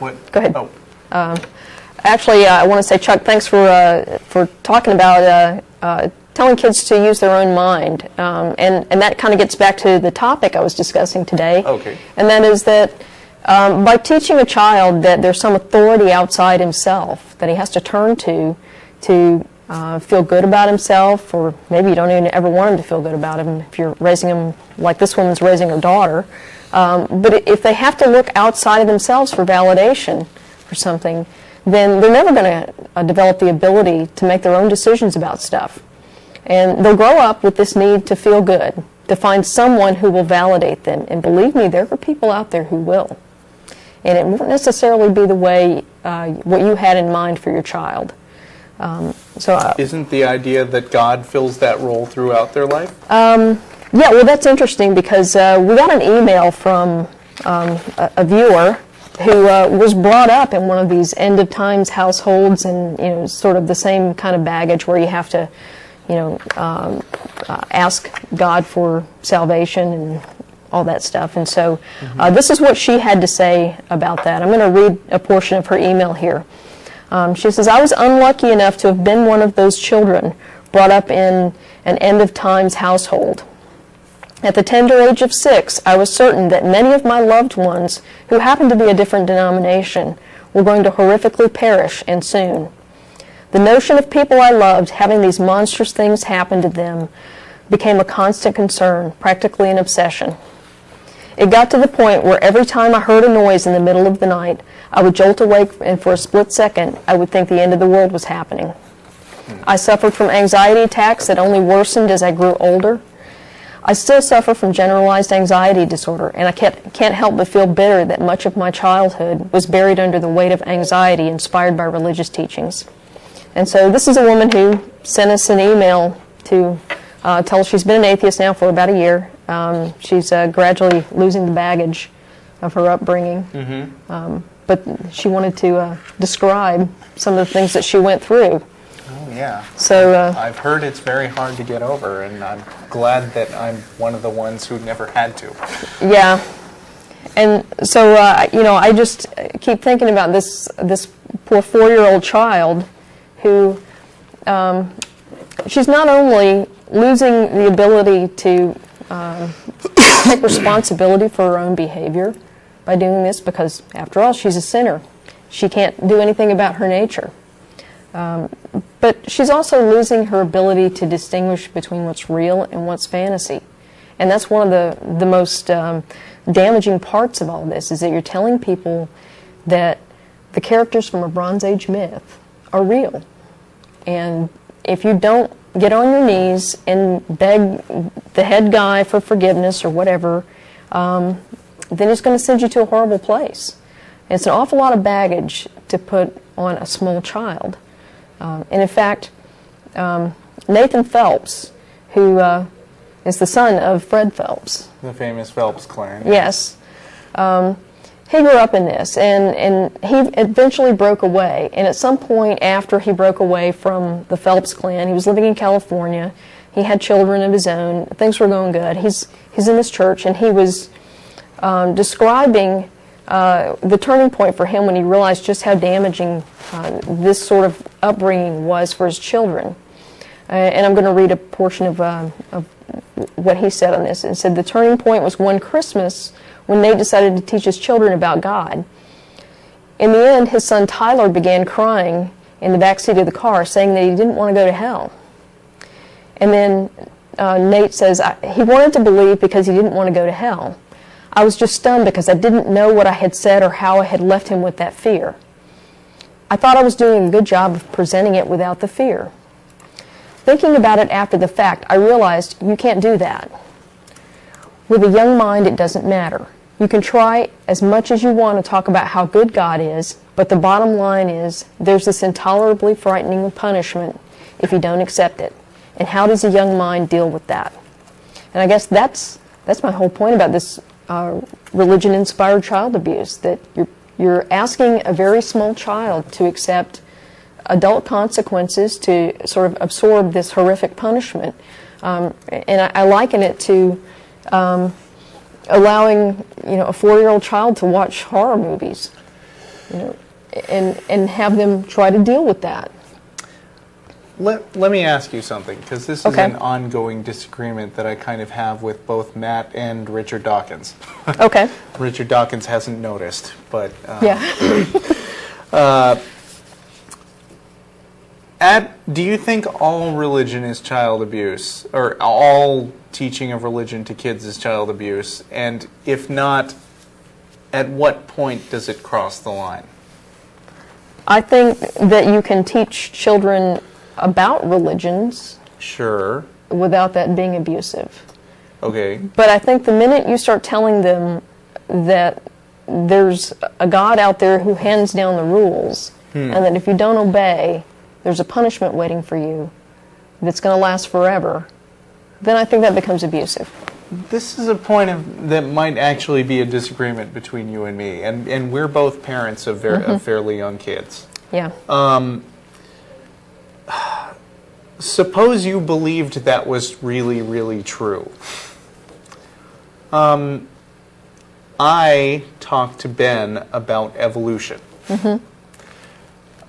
What? Go ahead. Oh. Actually, I want to say, Chuck, thanks for talking about telling kids to use their own mind, and that kind of gets back to the topic I was discussing today. Okay. And that is that by teaching a child that there's some authority outside himself that he has to turn to feel good about himself, or maybe you don't even ever want him to feel good about him if you're raising him like this woman's raising her daughter. But if they have to look outside of themselves for validation for something, then they're never going to develop the ability to make their own decisions about stuff. And they'll grow up with this need to feel good, to find someone who will validate them. And believe me, there are people out there who will. And it won't necessarily be the way what you had in mind for your child. Isn't the idea that God fills that role throughout their life? Yeah, well, that's interesting because we got an email from a viewer who was brought up in one of these end-of-times households, and sort of the same kind of baggage where you have to, ask God for salvation and all that stuff. And so this is what she had to say about that. I'm going to read a portion of her email here. She says, "I was unlucky enough to have been one of those children brought up in an end-of-times household. At the tender age of 6, I was certain that many of my loved ones, who happened to be a different denomination, were going to horrifically perish, and soon. The notion of people I loved having these monstrous things happen to them became a constant concern, practically an obsession. It got to the point where every time I heard a noise in the middle of the night, I would jolt awake, and for a split second, I would think the end of the world was happening. I suffered from anxiety attacks that only worsened as I grew older. I still suffer from generalized anxiety disorder, and I can't help but feel bitter that much of my childhood was buried under the weight of anxiety inspired by religious teachings." And so this is a woman who sent us an email to tell us she's been an atheist now for about a year. She's gradually losing the baggage of her upbringing. But she wanted to describe some of the things that she went through. Oh, yeah. So I've heard it's very hard to get over, and I'm glad that I'm one of the ones who never had to. Yeah. And so, I just keep thinking about this poor 4-year-old child who, she's not only losing the ability to take responsibility for her own behavior by doing this, because after all, she's a sinner. She can't do anything about her nature. But she's also losing her ability to distinguish between what's real and what's fantasy. And that's one of the most damaging parts of all this, is that you're telling people that the characters from a Bronze Age myth are real. And if you don't get on your knees and beg the head guy for forgiveness or whatever, then he's going to send you to a horrible place. And it's an awful lot of baggage to put on a small child. And in fact, Nathan Phelps, who is the son of Fred Phelps. The famous Phelps clan. Yes. He grew up in this, and he eventually broke away. And at some point after he broke away from the Phelps clan, he was living in California. He had children of his own. Things were going good. He's in this church, and he was describing the turning point for him when he realized just how damaging this sort of upbringing was for his children. And I'm going to read a portion of what he said on this. It said, "The turning point was one Christmas when Nate decided to teach his children about God. In the end, his son Tyler began crying in the backseat of the car, saying that he didn't want to go to hell. And then Nate says, he wanted to believe because he didn't want to go to hell. I was just stunned because I didn't know what I had said or how I had left him with that fear. I thought I was doing a good job of presenting it without the fear. Thinking about it after the fact, I realized you can't do that. With a young mind, it doesn't matter. You can try as much as you want to talk about how good God is, but the bottom line is there's this intolerably frightening punishment if you don't accept it. And how does a young mind deal with that?" And I guess that's my whole point about this religion-inspired child abuse, that you're asking a very small child to accept adult consequences, to sort of absorb this horrific punishment. And I liken it to allowing a 4-year-old child to watch horror movies. and have them try to deal with that. Let me ask you something, because this is an ongoing disagreement that I kind of have with both Matt and Richard Dawkins. Okay. Richard Dawkins hasn't noticed, but... Yeah. Do you think all religion is child abuse, or all teaching of religion to kids is child abuse? And if not, at what point does it cross the line? I think that you can teach children about religions Sure. without that being abusive. Okay. But I think the minute you start telling them that there's a God out there who hands down the rules, and that if you don't obey, there's a punishment waiting for you that's going to last forever, then I think that becomes abusive. This is a point that might actually be a disagreement between you and me, and we're both parents of, of fairly young kids. Yeah. Suppose you believed that was really, really true. I talked to Ben about evolution.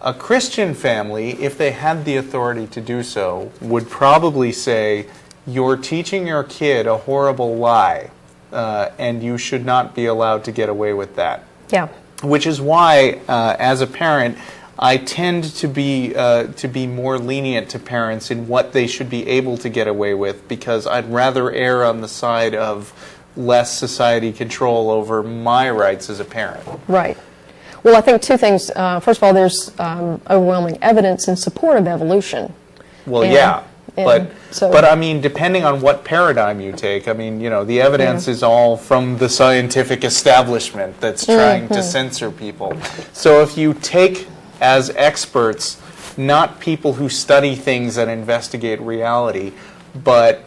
A Christian family, if they had the authority to do so, would probably say, you're teaching your kid a horrible lie, and you should not be allowed to get away with that. Yeah. Which is why, as a parent, I tend to be more lenient to parents in what they should be able to get away with, because I'd rather err on the side of less society control over my rights as a parent. Right. Well, I think two things. First of all, there's overwhelming evidence in support of evolution. Well, And- yeah. and so- But I mean, depending on what paradigm you take, I mean, the evidence is all from the scientific establishment that's trying to censor people. So if you take as experts not people who study things and investigate reality, but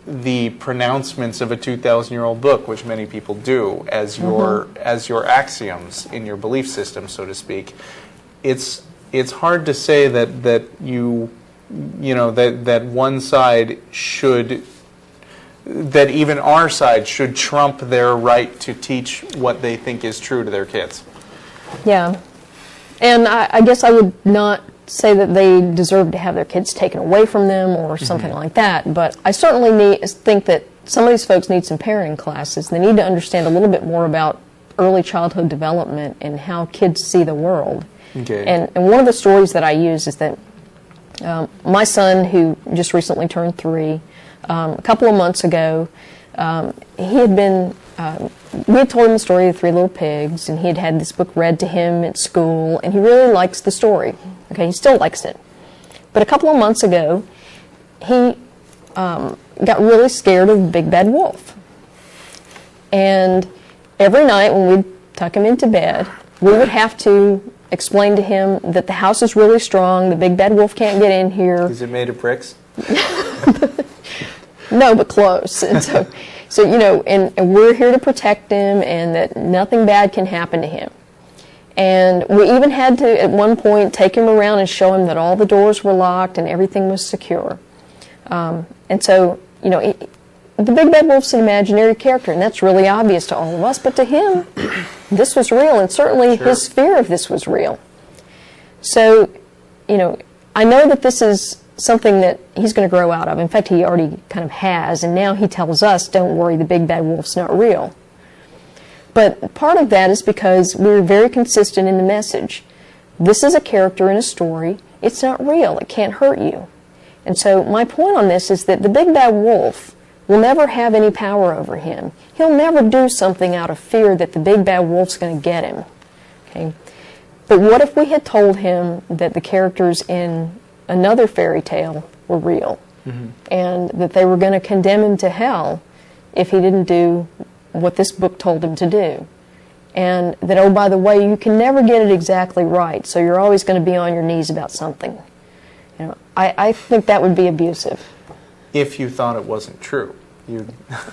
the pronouncements of a 2,000-year-old book, which many people do, as your axioms in your belief system, so to speak, it's hard to say that one side should, that even our side should trump their right to teach what they think is true to their kids. Yeah. And I guess I would not say that they deserve to have their kids taken away from them or something like that, but I certainly think that some of these folks need some parenting classes. They need to understand a little bit more about early childhood development and how kids see the world. Okay. And one of the stories that I use is that my son, who just recently turned 3, a couple of months ago, he had been, we had told him the story of the 3 little pigs, and he had had this book read to him at school, and he really likes the story. Okay, he still likes it. But a couple of months ago, he got really scared of the big bad wolf. And every night when we'd tuck him into bed, we would have to explain to him that the house is really strong, the big bad wolf can't get in here. Is it made of bricks? No, but close. And so and we're here to protect him, and that nothing bad can happen to him. And we even had to, at one point, take him around and show him that all the doors were locked and everything was secure. And so, the big bad wolf's an imaginary character, and that's really obvious to all of us, but to him, this was real, and certainly his fear of this was real. So, I know that this is something that he's going to grow out of. In fact, he already kind of has, and now he tells us, don't worry, the big bad wolf's not real. But part of that is because we're very consistent in the message. This is a character in a story. It's not real. It can't hurt you. And so my point on this is that the big bad wolf will never have any power over him. He'll never do something out of fear that the big bad wolf's going to get him. Okay? But what if we had told him that the characters in another fairy tale were real, and that they were going to condemn him to hell if he didn't do what this book told him to do, and that, oh, by the way, you can never get it exactly right, so you're always going to be on your knees about something. I think that would be abusive. If you thought it wasn't true,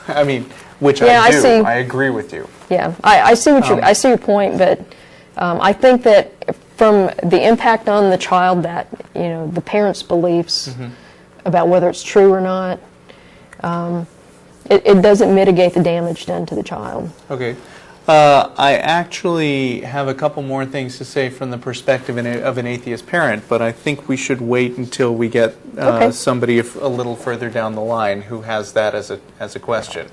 I mean, which Yeah, I do. I see. I agree with you. Yeah, I see I see your point, but I think that from the impact on the child, that the parents' beliefs about whether it's true or not, it doesn't mitigate the damage done to the child. Okay. I actually have a couple more things to say from the perspective of an atheist parent, but I think we should wait until we get Okay. somebody a little further down the line who has that as a question.